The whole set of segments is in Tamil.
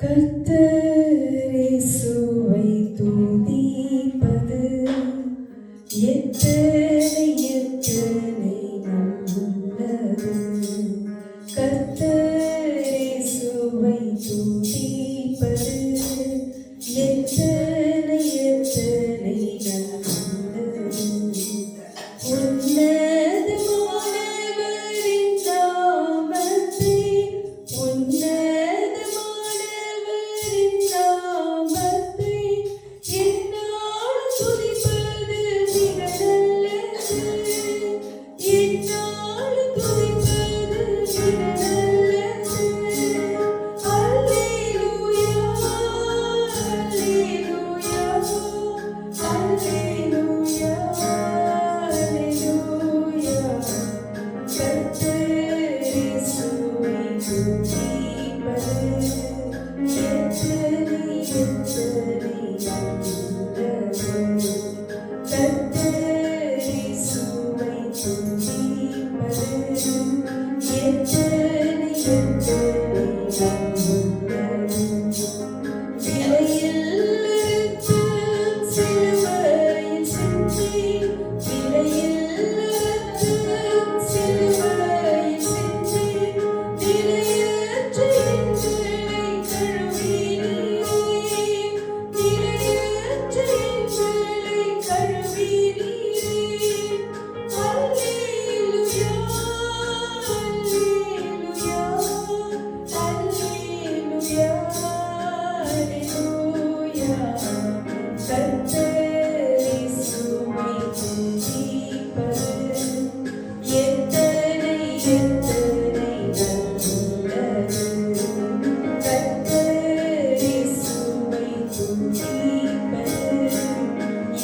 கர்த்தரேசுவை துதிப்பது எத்தனை எத்தனை நல்லது. கர்த்தரேசுவை துதிப்பது எத்தனை எத்தனை நல்லது. உன்னதமானவரின் நாமத்தை என்னால் துதிப்பது மிக நல்லது. என்னால் துதிப்பது மிக நல்லது. அல்லேலூயா அல்லேலூயா அல்லேலூயா அல்லேலூயா. கர்த்தரேசுவை துதிப்பது எத்தனை எத்தனை நல்லது. கர்த்தரேசுவை துதிப்பது எத்தனை எத்தனை நல்லது. விலையில் ரத்தம் சிலுவையில் சிந்தி, விலையில் ரத்தம் சிலுவையில் சிந்தி, நிலையற்ற எங்களை கழுவினீரே, நிலையற்ற எங்களை கழுவினீரே. அல்லேலூயா அல்லேலூயா அல்லேலூயா அல்லேலூயா. கர்த்தரேசுவை துதிப்பது எத்தனை எத்தனை நல்லது. கர்த்தரேசுவை துதிப்பது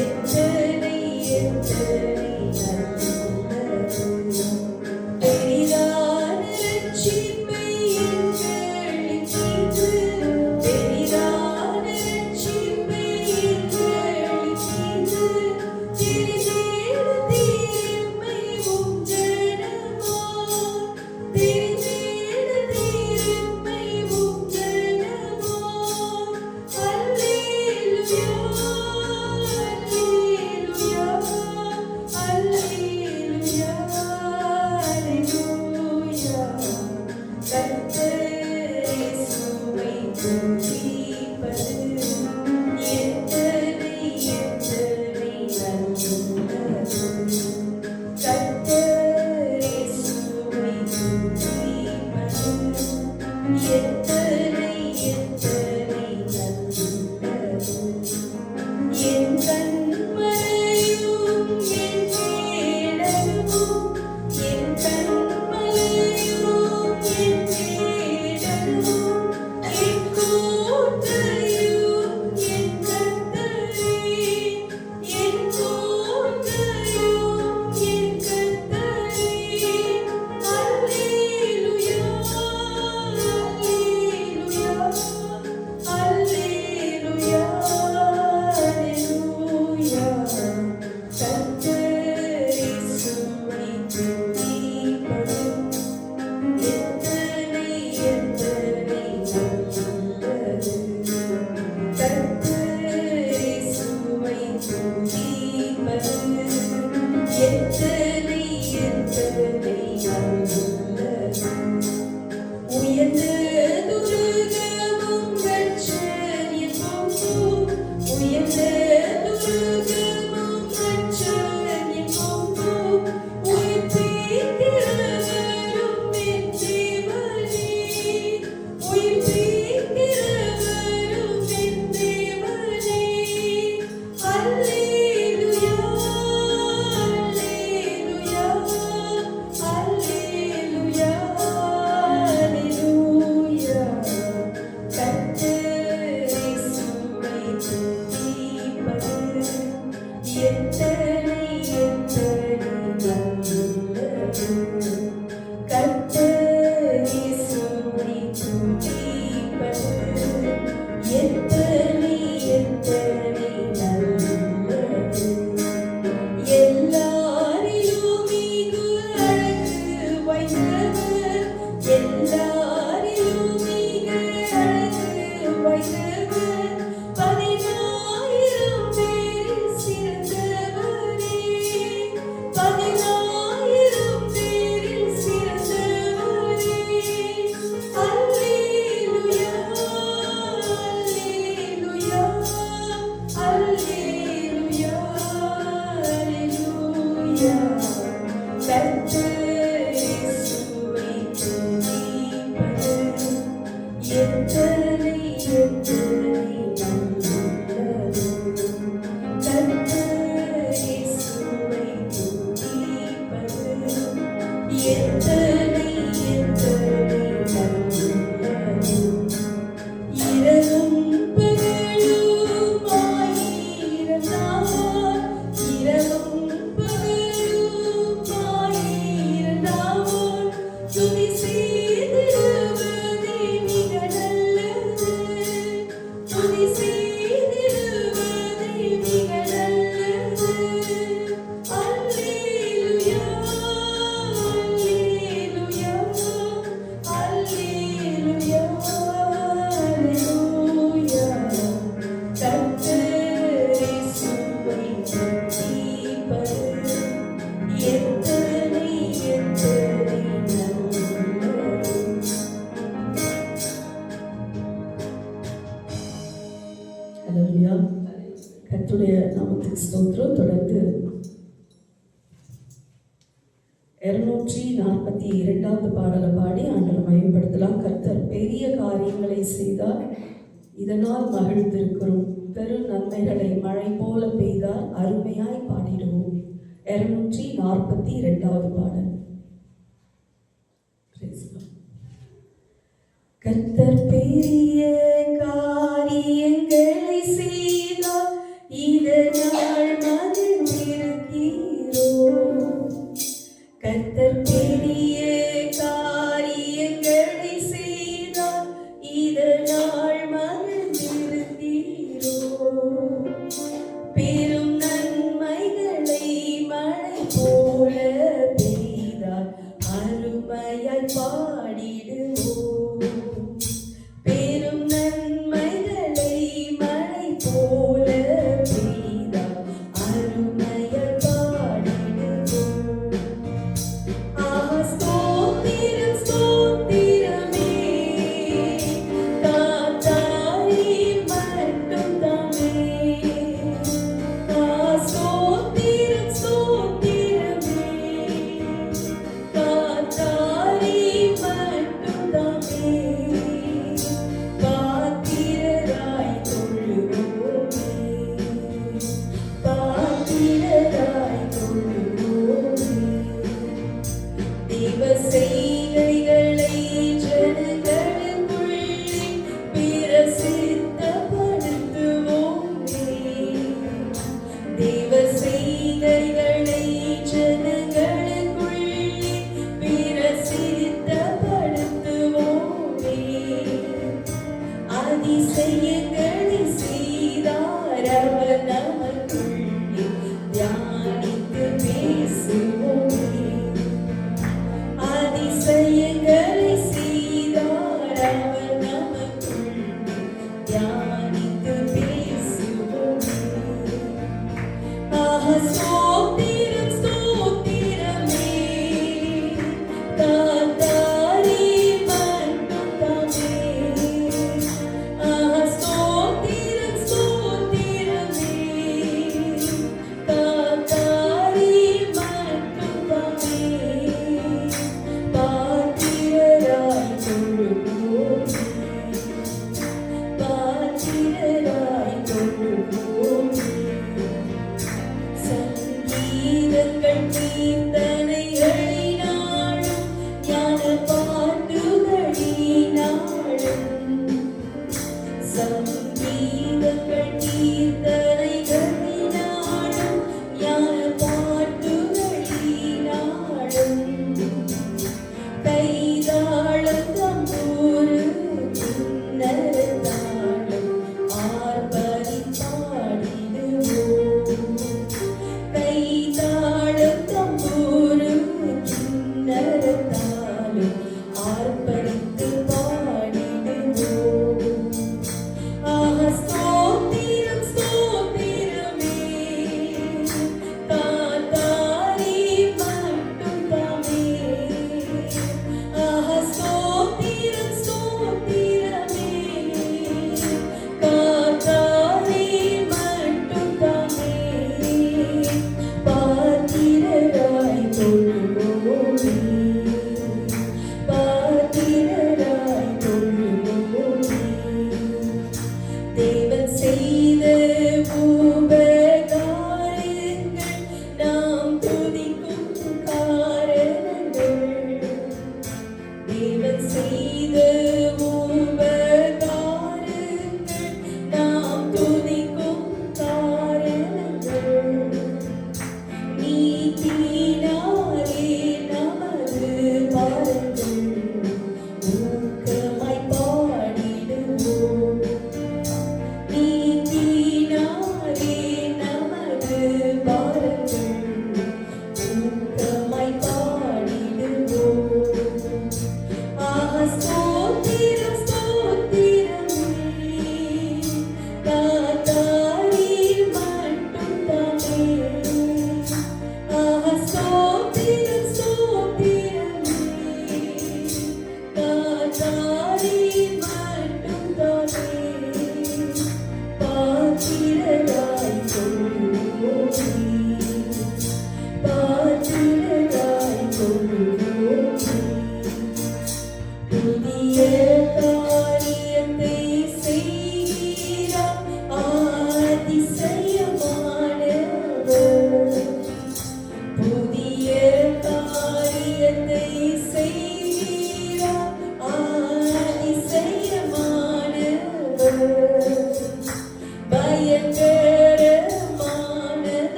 எத்தனை எத்தனை நல்லது. பெரிதான ரட்சிப்பை எங்களுக்கு ஈந்து, பெரிதான ரட்சிப்பை எங்களுக்கு ஈந்து, திரிதேடு தீர்மை உம் ஜனமாய், திரிதேடு தீர்மை உம் ஜனமாய். அல்லேலூயா அல்லேலூயா அல்லேலூயா அல்லேலூயா. கர்த்தரேசுவை துதிப்பது எத்தனை எத்தனை நல்லது. கர்த்தரேசுவை துதிப்பது எத்தனை எத்தனை நல்லது. என் கண்மலையும் என் கேடகமும், என் கண்மலையும் என் கேடகமும், என் கோட்டையும் எத்தனை எத்தனை நல்லது கர்த்தர் இயேசுவை துதிப்பது எத்தனை எத்தனை நல்லது இரவும் பகலுமாயிருந்தார் இரவும் பகலுமாயிருந்தார் துதி செய்திடுவதே மிக நல்லது துதி செய்திடுவதே மிக நல்லது அல்லேலூயா அல்லேலூயா அல்லேலூயா அல்லேலூயா கர்த்தர் இயேசுவை துதிப்பது எத்தனை எத்தனை நல்லது. ஹல்லேலூயா. கர்த்தருடைய நாமத்துக்கு ஸ்தோத்திரம். தொடர்ந்து 242வது பாடலை பாடி ஆண்டவரை மகிமைப்படுத்தலாம். கர்த்தர் பெரிய காரியங்களை செய்தார், இதனால் மகிழ்ந்திருக்கிறோம். பெரு நன்மைகளை மழை போல பெய்தார், அருமையாய் பாடிடுவோம். 242வது பாடல். Praise God. கர்த்தர் பெரிய காரியங்களை செய்தார், இதனால் மகிழ்ந்திருக்கிறோம். கர்த்தர் பெரிய காரியங்களை செய்தார், இதனால் மகிழ்ந்திருக்கிறோம். பெரும் நன்மைகளை மழை போல பெய்தார், அருமையாய் பாடிடுவோம். பெரும் நன்மைகளை மழை போல பெய்தார், அருமையாய் பாடிடுவோம். ஸ்தோத்திரம் ஸ்தோத்திரமே காத்தாரே மட்டும் தாமே. ஸ்தோத்திரம் ஸ்தோத்திரமே காத்தாரே மட்டும் தாமே. பாத்திரராய் தொழுவோமே பாத்திரராய் தொழுவோமே. தேவ செய்கைகளை ஜனங்களுக்குள்ளே பிரசித்தப்படுத்துவோமே. தேவ செய்கைகளை ஜனங்களுக்குள்ளே பிரசித்தப்படுத்துவோமே. அதிசயங்களை செய்தார் அவர் நமக்குள்ளே, தியானித்து பேசுவோமே. அதிசயங்களை செய்தார் அவர் நமக்குள்ளே, தியானித்து பேசுவோமே. ஸ்தோத்திரம் ஸ்தோத்திரமே காத்தாரே மட்டும் தாமே. ஸ்தோத்திரம்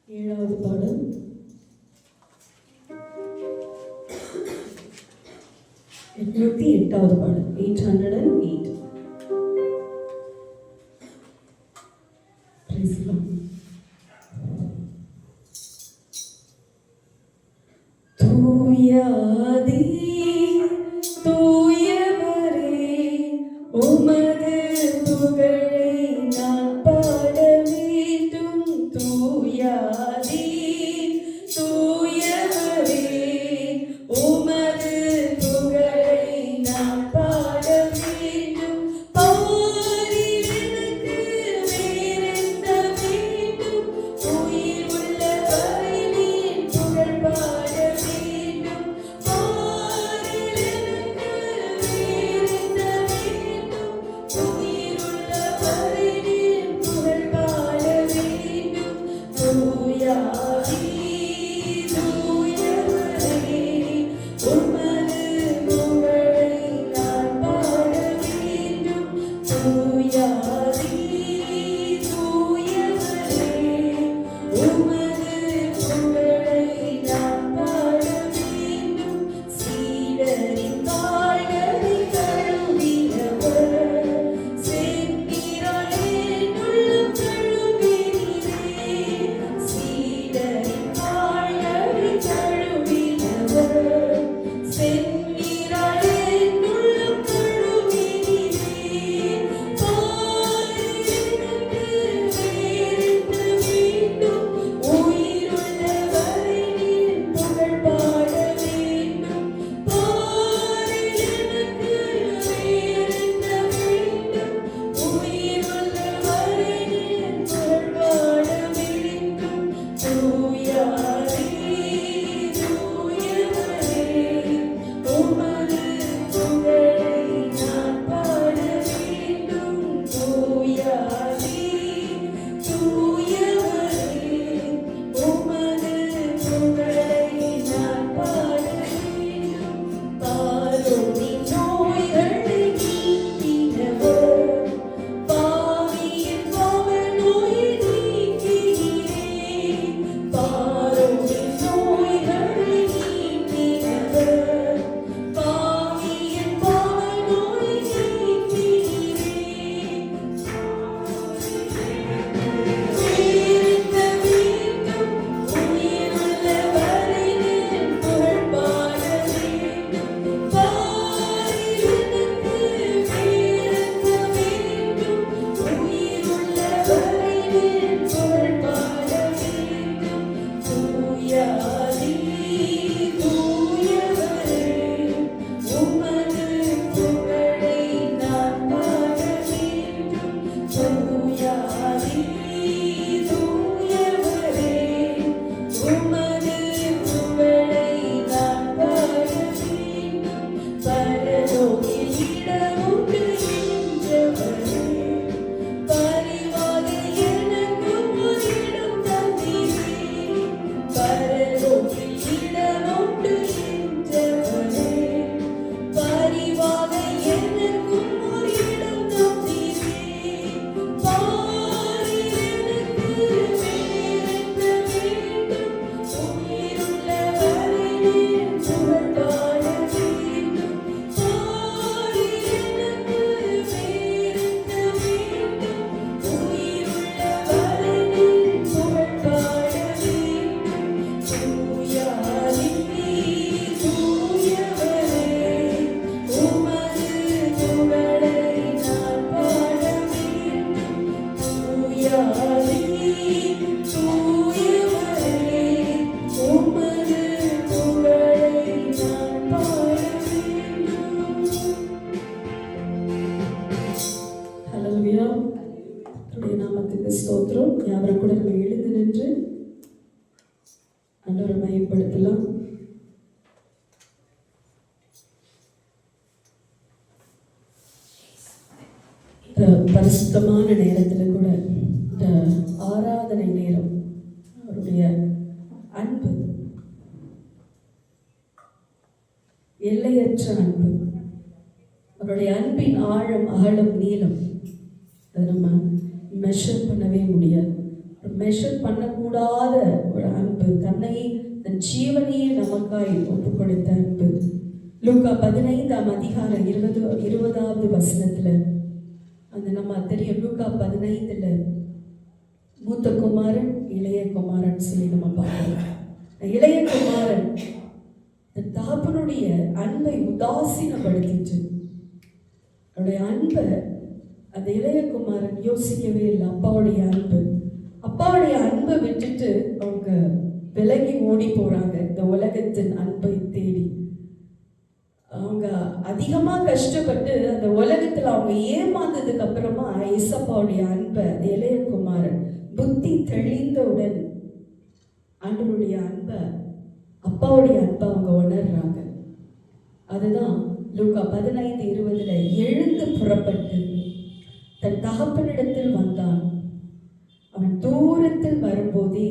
7வது பாடல். 808வது பாடல். 808. Praise the Lord. தூயாதி தூயவரே உமது புகழை நான் பாட வேண்டும். தூயாதி தூயவரே உமது புகழை நான் பாட வேண்டும். பாரில் எனக்கு வேறென்ன வேண்டும்? உயிர் உள்ளவரை நீ புகழ் பாட வேண்டும். பாரில் எனக்கு வேறென்ன வேண்டும்? உயிர் உள்ளவரை நீ புகழ் பாட வேண்டும். தூயாதி தூயவரே உமது புகழை நான் பாட வேண்டும். தூயாதி தூயவரே உமது புகழை நான் பாட வேண்டும். சீடரின் கால்களை கழுவினவர், செந்நிறால் என் உள்ளம் கழுவினீரே. சீடரின் கால்களை கழுவினவர், செந்நிறால் என் உள்ளம் கழுவினீரே. பாரில் எனக்கு வேறென்ன வேண்டும்? உயிருள்ளவரை நீர் புகழ் பாட வேண்டும். பாரில் எனக்கு வேறென்ன வேண்டும்? உயிருள்ளவரை நீர் புகழ் பாட வேண்டும். தூயாதி தூயவரே உமது புகழை நான் பாட வேண்டும். தூயாதி தூயவரே உமது புகழை நான் பாட வேண்டும். பாரோனின் நோய்களை நீக்கினவர், பாவியின் பாவ நோயை நீக்கினீரே. பாரோனின் நோய்களை நீக்கினவர், பாவியின் பாவ நோயை நீக்கினீரே. வேறென்ன வேண்டும்? உயிருள்ளவரை நீர் புகழ் பாட வேண்டும். பாரில் எனக்கு வேறென்ன வேண்டும்? உயிருள்ளவரை நீர் புகழ் பாட வேண்டும். தூயாதி தூயவரே உமது புகழை நான் பாட வேண்டும். தூயாதி தூயவரே உமது புகழை நான் பாட வேண்டும். பரலோகில் இடமுண்டு என்றவரே, பரிவாக எனக்கும் ஒரு இடம் தந்தீரே. பரலோகில் இடமுண்டு என்றவரே, பரிவாக எனக்கும் ஒரு இடம் தந்தீரே. பாரில் எனக்கு வேறென்ன வேண்டும்? உயிருள்ளவரை நீர் புகழ் பாட வேண்டும். பாரில் எனக்கு வேறென்ன வேண்டும்? உயிருள்ளவரை நீர் புகழ் பாட வேண்டும். தூயாதி தூயவரே உமது புகழை நான் பாட வேண்டும். தூயாதி தூயவரே உமது புகழை நான் பாட வேண்டும். ஹல்லேலூயா. கர்த்தருடைய நாமத்துக்கு ஸ்தோத்திரம். யாவரும் கூட நம்ம எழுந்து நின்று ஆண்டவரை மையப்படுத்தலாம். இந்த பரிசுத்தமான நேரத்தில் கூட இந்த ஆராதனை நேரம் அவருடைய அன்பு, எல்லையற்ற அன்பு, அவருடைய அன்பின் ஆழம் அகலம் நீளம் அதை நம்ம மெஷர் பண்ணவே முடியாது. மெஷர் பண்ணக்கூடாத ஒரு அன்பு, தன் ஜீவனையே நமக்காய் ஒப்பு கொடுத்த அன்பு. லூக்கா 15ஆம் அதிகாரம் 20வது வசனத்துல அந்த நம்ம தெரியும். லூக்கா 15ல மூத்த குமாரன் இளைய குமாரன் சொல்லி நம்ம பார்க்கலாம். இளைய குமாரன் தன் தகப்பனுடைய அன்பை உதாசீனப்படுத்திட்டு, அவருடைய அன்பை அந்த இளைய குமாரன் யோசிக்கவே இல்லை. அப்பாவுடைய அன்பை விட்டுட்டு அவங்க விலகி ஓடி போறாங்க இந்த உலகத்தின் அன்பை தேடி. அவங்க அதிகமா கஷ்டப்பட்டு அந்த உலகத்துல அவங்க ஏமாந்ததுக்கு அப்புறமா இயேசப்பாவுடைய அன்பை அந்த இளைய குமாரன் புத்தி தெளிந்தவுடன் ஆண்டவருடைய அன்பை, அப்பாவுடைய அன்பை அவங்க உணர்றாங்க. அதுதான் லூக்கா 15:20 எழுந்து புறப்பட்டு தன் தகப்பனிடத்தில் வந்தான். அவன் தூரத்தில் வரும்போதே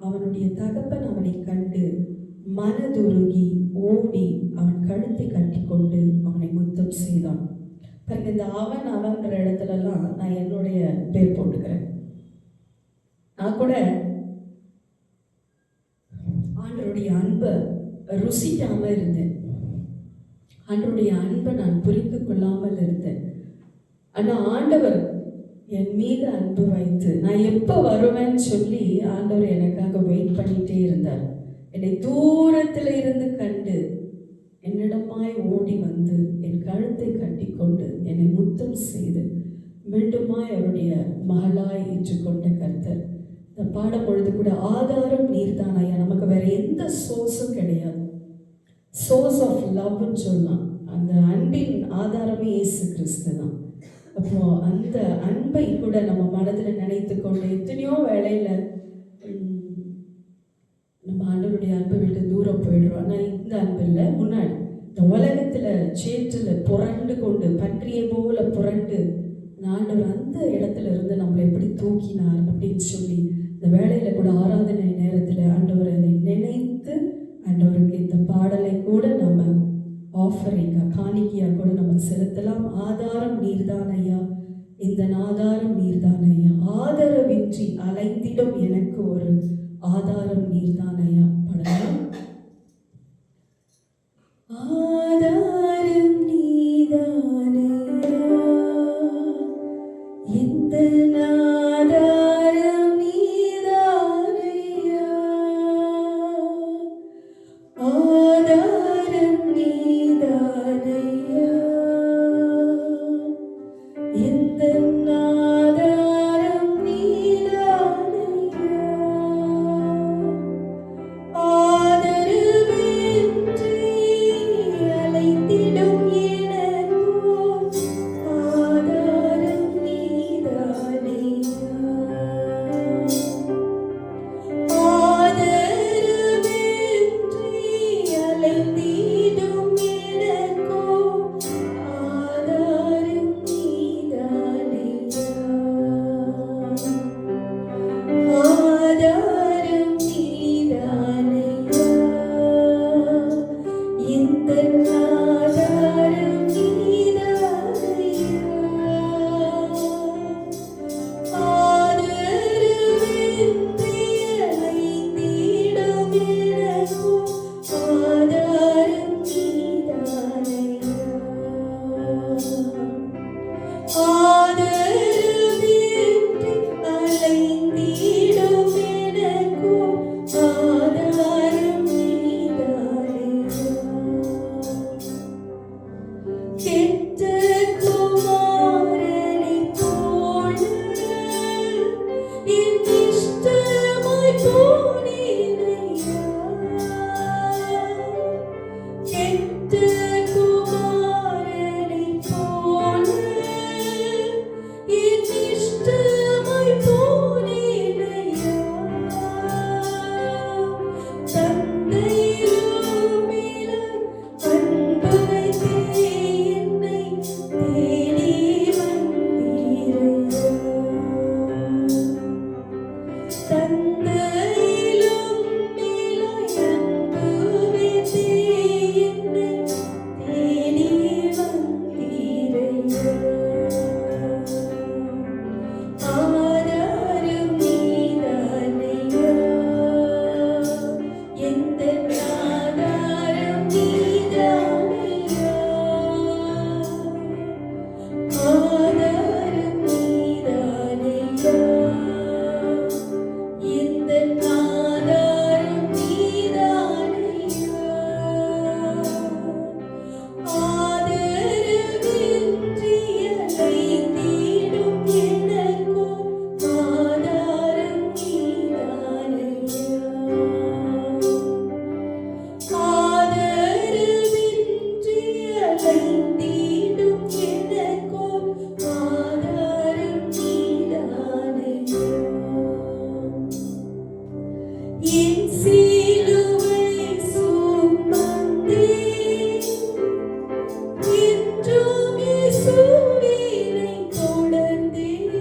அவனுடைய தகப்பன் அவனை கண்டு மனதுருகி ஓடி அவன் கழுத்தை கட்டி கொண்டு அவனை முத்தம் செய்தான். பாருங்க, இந்த அவன்ற இடத்துலலாம் நான் என்னுடைய பேர் போட்டுக்கிறேன். நான் கூட ஆண்டவருடைய அன்பை ருசிக்காம இருந்தேன். ஆண்டவருடைய அன்பை நான் புரிந்து கொள்ளாமல் இருந்தேன். ஆனா ஆண்டவர் என் மீது அன்பு வைத்து நான் எப்போ வருவேன்னு சொல்லி ஆண்டவர் எனக்காக வெயிட் பண்ணிட்டே இருந்தார். என்னை தூரத்தில் இருந்து கண்டு என்னிடமாய் ஓடி வந்து என் கழுத்தை கட்டி கொண்டு என்னை முத்தம் செய்து மீண்டுமாய் அவருடைய மகளாய் ஏற்றுக்கொண்ட கர்த்தர். இந்த பாடம் பொழுது கூட ஆதாரம் நீர்தான் ஐயா, நமக்கு வேற எந்த சோர்ஸும் கிடையாது. சோர்ஸ் ஆஃப் லவ்னு சொல்லலாம். அந்த அன்பின் ஆதாரமே இயேசு கிறிஸ்து தான். அப்போ அந்த அன்பை கூட நம்ம மனதில் நினைத்து கொண்டு எத்தனையோ வேளையில நம்ம ஆண்டவருடைய அன்பை விட்டு தூரம் போயிடுறோம். ஆனால் இந்த அன்பு இல்லை. முன்னாடி இந்த உலகத்துல சேற்றுல புரண்டு கொண்டு பன்றியை போல புரண்டு ஆண்டவர் அந்த இடத்துல இருந்து நம்மளை எப்படி தூக்கினார் அப்படின்னு சொல்லி இந்த வேளையில கூட ஆராதனை நேரத்துல ஆண்டவர் அதை நினைத்து ஆண்டவருக்கு இந்த பாடலை கூட நம்ம ஆஃபரிங்கா காணிக்கையா கூட நம்ம செலுத்தலாம். ஆதாரம் நீர்தான் ஐயா, இந்த ஆதாரம் நீர்தான் ஐயா, ஆதரவின்றி அலைந்திடும் எனக்கு ஒரு ஆதாரம் நீர்தான் ஐயா. பாடலாம். ஆதாரம் நீர்தான் ஐயா, இந்த ஆதாரம் நீர்தான் ஐயா, ஆதாரம் நீர்தான் ஐயா, இந்த ஆதாரம் நீர்தான் ஐயா, என் சிலுவை சுமந்தே என்றும் இயேசுவினை தொடர்ந்தேன்.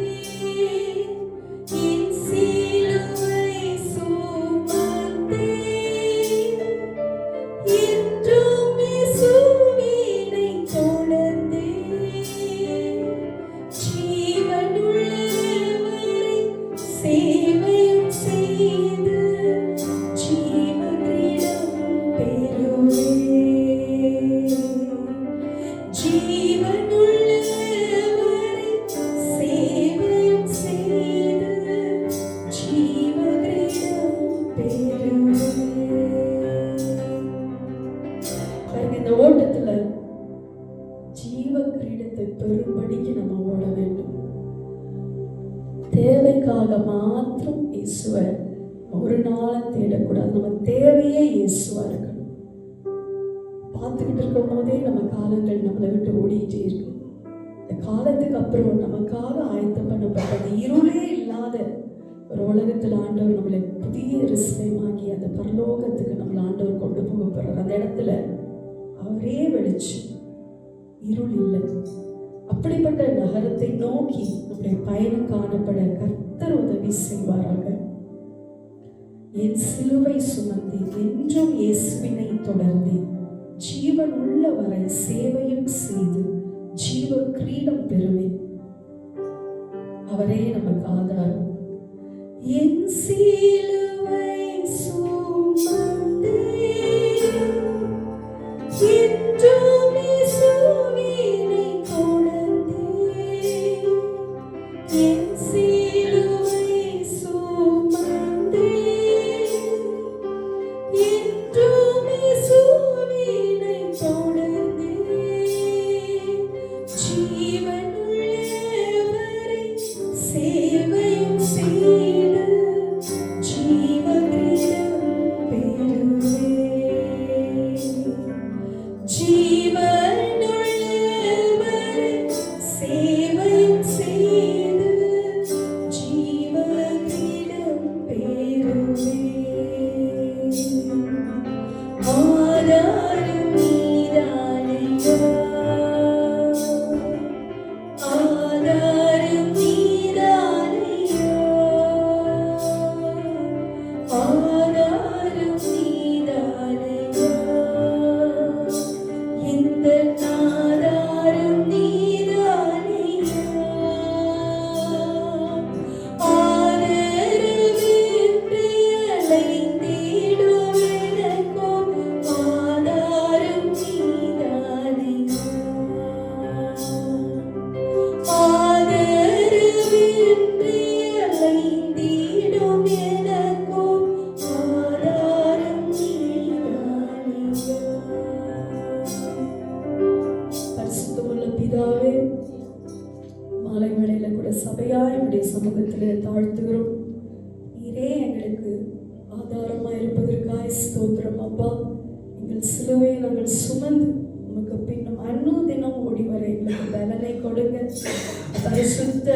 என் சிலுவை சுமந்தே என்றும் இயேசுவினை தொடர்ந்தேன். ஜீவனுள்ளவரை சேவையும் செய்து ஜீவனிடம் பெறுவேன். ஜீவனுள்ளவரை சேவையும் செய்து ஜீவனிடம் பெறுவேன். பாருங்க, இந்த ஓட்டத்துல ஜீவ கிரீடத்தை பெறும்படிக்கு நம்ம ஓட வேண்டும். தேவைக்காக மாத்திரம் இயேசுவை ஒரு நாளும் தேடக்கூடாது. நம்ம தேவையே இயேசுவா இருக்கணும். பார்த்துக்கிட்டு இருக்கும் போதே நம்ம காலங்கள் நம்மளை விட்டு ஓடிக்கிட்டே இருக்கு. இந்த காலத்துக்கு அப்புறம் நமக்காக ஆயத்தம் பண்ணப்பட்டது இருளே இல்லாத ஒரு உலகத்தில் ஆண்டவர் நம்மளை புதிய ரிஸ்லமாகி அந்த பரலோகத்துக்கு நம்மளை ஆண்டவர் கொண்டு போக போறார். அந்த இடத்துல அவரே வெளிச்சம், இருள் இல்லை. அப்படிப்பட்ட நகரத்தை நோக்கி நம்முடைய பயணம் காணப்பட கர்த்தர் உதவி செய்வாராக. என் சிலுவை சுமந்து என்றும் இயேசுவினை தொடர்ந்து ஜீவன் உள்ள வரை சேவையும் செய்து ஜீவ கிரீடம் பெறுவேன். அவரே நமக்கு ஆதாரம். என் சிலுவை சுமந்தே என்றும் இயேசுவினை தொடர்ந்தேன். என் சிலுவை சுமந்தே என்றும் இயேசுவினை தொடர்ந்தேன். ஜீவனுள்ளவரை சேவையும் செய்து ஜீவகிரீடம் பெறுவேன். ஜீவனுள்ளவரை சேவையும் செய்து ஜீவகிரீடம் பெறுவேன். ஆதாரம் நீதானையா, ஆதாரம் நீதானையா, ஆதாரம் நீதானையா, இந்த ஆதாரம் நீதானையா. ஆதரவின்றி அலைந்திடும் எனக்கும் ஆதாரம் நீதானையா. ஆதரவின்றி அலைந்திடும் எனக்கும் ஆதாரம் நீதானையா. பரிசுத்தமுள்ள பிதாவே, மாலை வேளையில கூட சபையா என்னுடைய சமூகத்திலே தாழ்த்துகிறோம். நீரே எங்களுக்கு ஆதாரமா இருப்பதற்காய் ஸ்தோத்திரம் அப்பா. எங்கள் சிலுவையை நாங்கள் சுமந்து உமக்கு பின்னும் தினம் ஓடி வர எங்களுக்கு பலனை கொடுங்க. பரிசுத்த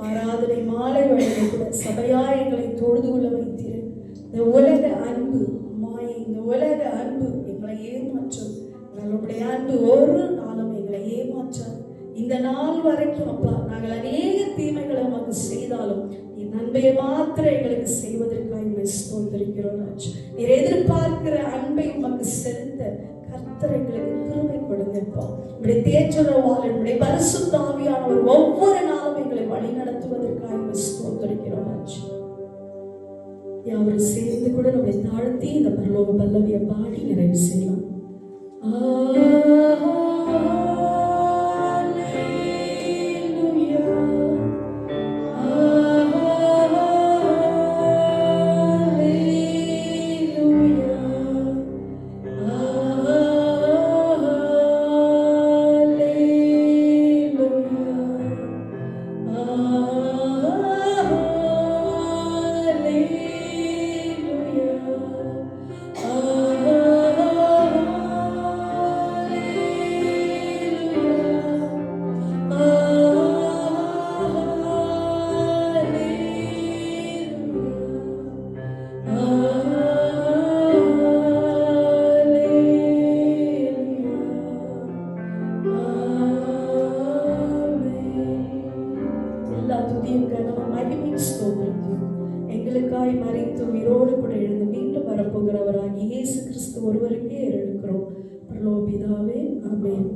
ஆராதனை மாலை வேளையில கூட சபையா எங்களை தொழுது கொள்ள வைத்தீர். இந்த உலக அன்பு மாயை, இந்த உலக அன்பு எங்களை ஏமாற்றும். உங்களுடைய அன்பு ஒரு நாளும் எங்களை ஏமாற்றாது. இந்த நாள் வரைக்கும் அப்பா நாங்கள் அநேக தீமைகளை உமக்கு செய்தாலும் என் அன்பை மாத்திரம் எங்களுக்கு செய்வதற்காக உண்மை ஸ்தோத்திரிக்கிறோம் ராஜ். நீர் எதிர்பார்க்கிற அன்பை உமக்கு செலுத்த கர்த்தர் எங்களுக்கு கிருபை கொடுங்கப்பா. உங்களுடைய தேற்றரவாளர், உங்களுடைய பரிசுத்த ஆவியானவர் ஒவ்வொரு நாளும் எங்களை வழி நடத்துவதற்காக உண்மை ஸ்தோத்திரிக்கிறோம் ராஜ். யாவரும் சேர்ந்து கூட நம்மை தாழ்த்தி இந்த பரலோக பல்லவியை பாடி நிறைவு செய்யலாம். துதியும் கனமும் மகிமையும் ஸ்தோத்திரத்தையும் எங்களுக்காய் மரித்து உயிரோடு கூட எழுந்து மீண்டும் வரப்போகிறவராகி இயேசு கிறிஸ்து ஒருவருக்கே எடுக்கிறோம். பரலோக பிதாவே, ஆமென்.